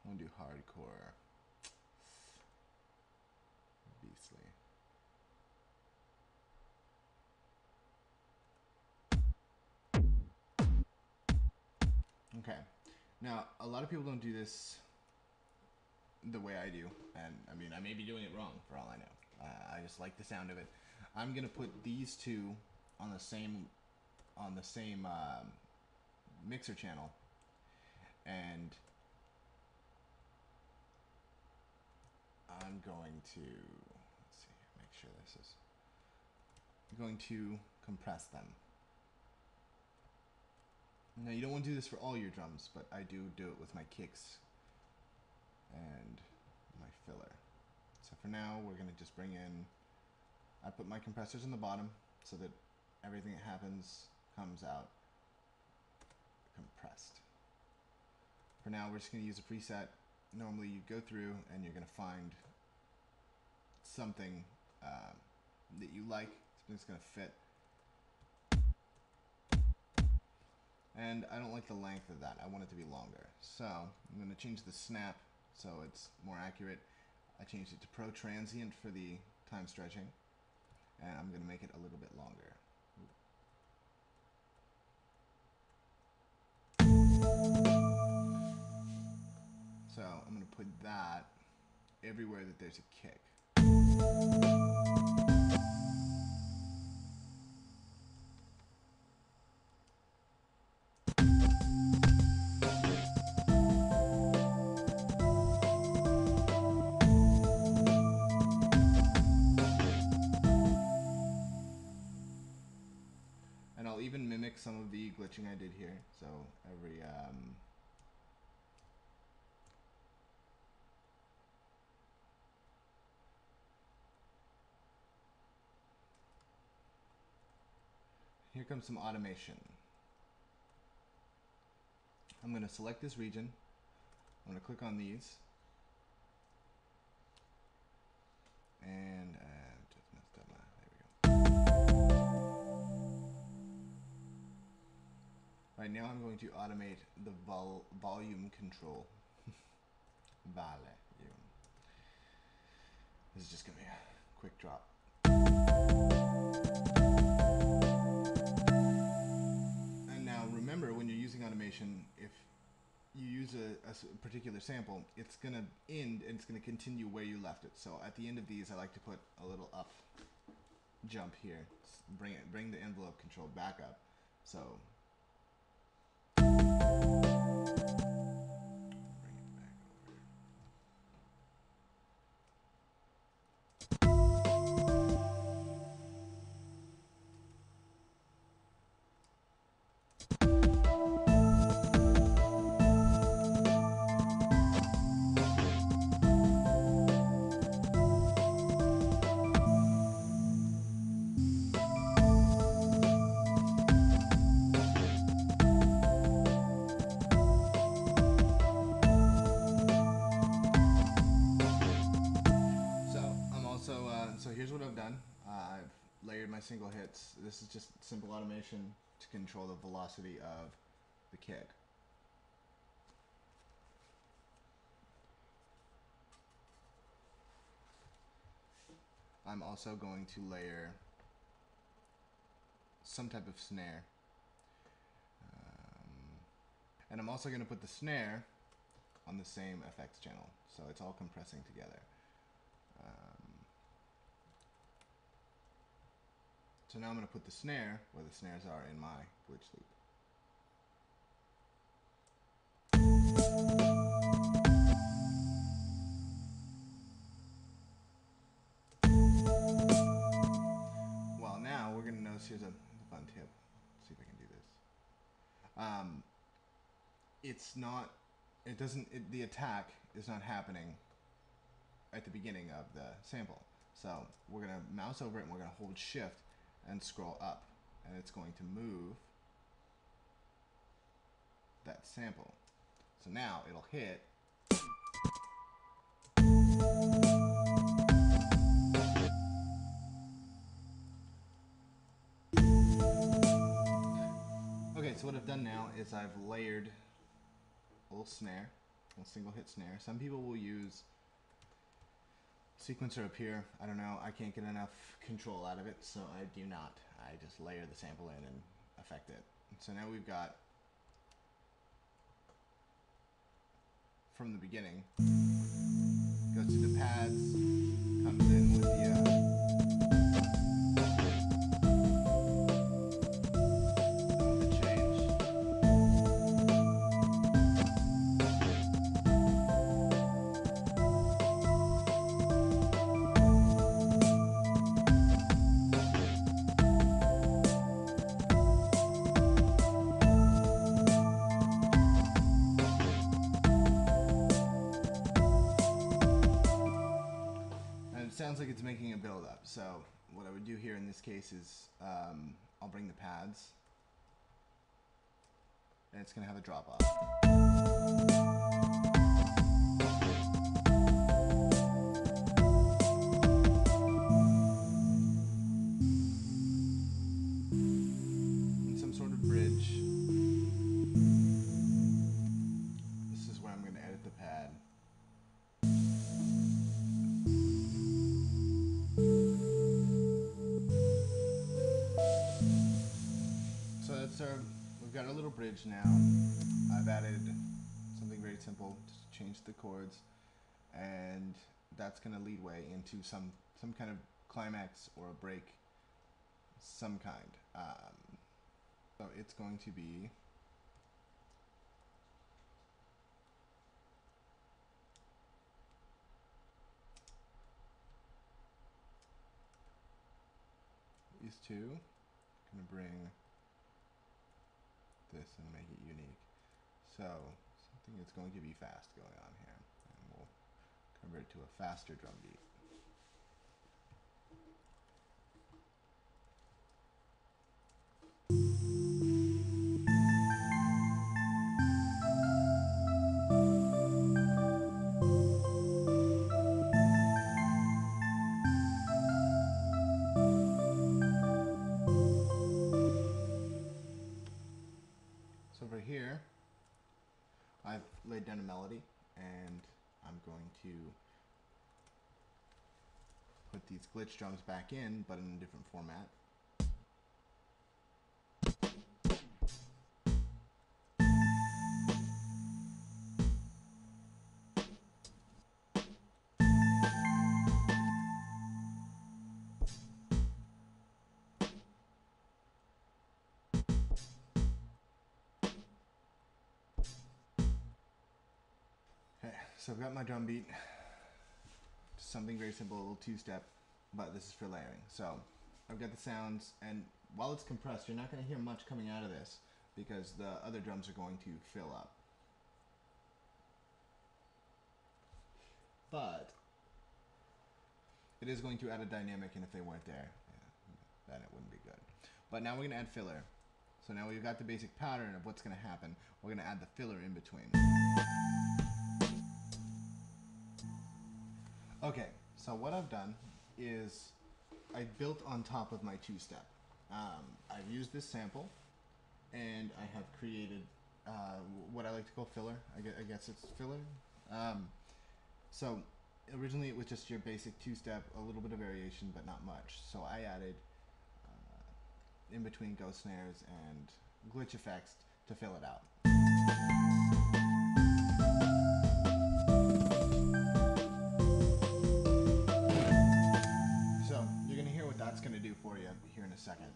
I'm gonna do hardcore. Beastly. Okay. Now, a lot of people don't do this the way I do, and I mean, I may be doing it wrong for all I know. I just like the sound of it. I'm gonna put these two on the same mixer channel, and I'm going to let's see, make sure this is. I'm going to compress them. Now, you don't want to do this for all your drums, but I do it with my kicks and my filler. So for now, we're going to just bring in, I put my compressors in the bottom so that everything that happens comes out compressed. For now, we're just going to use a preset. Normally you go through and you're going to find something that you like, something that's going to fit. And I don't like the length of that. I want it to be longer. So I'm going to change the snap so it's more accurate. I changed it to Pro Transient for the time stretching. And I'm going to make it a little bit longer. So I'm going to put that everywhere that there's a kick. And I'll even mimic some of the glitching I did here. So every here comes some automation. I'm going to select this region. I'm going to click on these. And just messed up there we go. Right now I'm going to automate the volume control. Volume. This is just going to be a quick drop. And now remember, when you're using automation, if you use a particular sample, it's going to end and it's going to continue where you left it. So at the end of these, I like to put a little up jump here. Bring the envelope control back up. So So here's what I've done. I've layered my single hits. This is just simple automation to control the velocity of the kick. I'm also going to layer some type of snare. And I'm also going to put the snare on the same effects channel. So it's all compressing together. So now I'm going to put the snare where the snares are in my glitch loop. Well, now we're going to notice here's a fun tip. Let's see if I can do this. It's not, it doesn't, the attack is not happening at the beginning of the sample. So we're going to mouse over it and we're going to hold shift and scroll up, and it's going to move that sample. So now it'll hit. Okay, so what I've done now is I've layered a little snare, a single hit snare. Some people will use sequencer up here. I don't know. I can't get enough control out of it, so I do not. I just layer the sample in and affect it. So now we've got, from the beginning, goes to the pads, comes in with the sounds like it's making a build up. So what I would do here in this case is I'll bring the pads and it's going to have a drop off. And some sort of bridge. This is where I'm going to edit the pad. We've got a little bridge now. I've added something very simple, just change the chords, and that's going to lead way into some kind of climax or a break, some kind. So it's going to be these two. I'm going to bring this and make it unique. So something that's going to be fast going on here, and we'll convert it to a faster drum beat. Over here, I've laid down a melody, and I'm going to put these glitch drums back in, but in a different format. So I've got my drum beat, just something very simple, a little two-step, but this is for layering. So I've got the sounds, and while it's compressed, you're not going to hear much coming out of this because the other drums are going to fill up. But it is going to add a dynamic, and if they weren't there, then it wouldn't be good. But now we're going to add filler. So now we've got the basic pattern of what's going to happen. We're going to add the filler in between. Okay, so what I've done is I built on top of my two-step. I've used this sample, and I have created what I like to call filler. I guess it's filler. So originally it was just your basic two-step, a little bit of variation, but not much. So I added in between ghost snares and glitch effects to fill it out. So you're going to hear what that's going to do for you here in a second.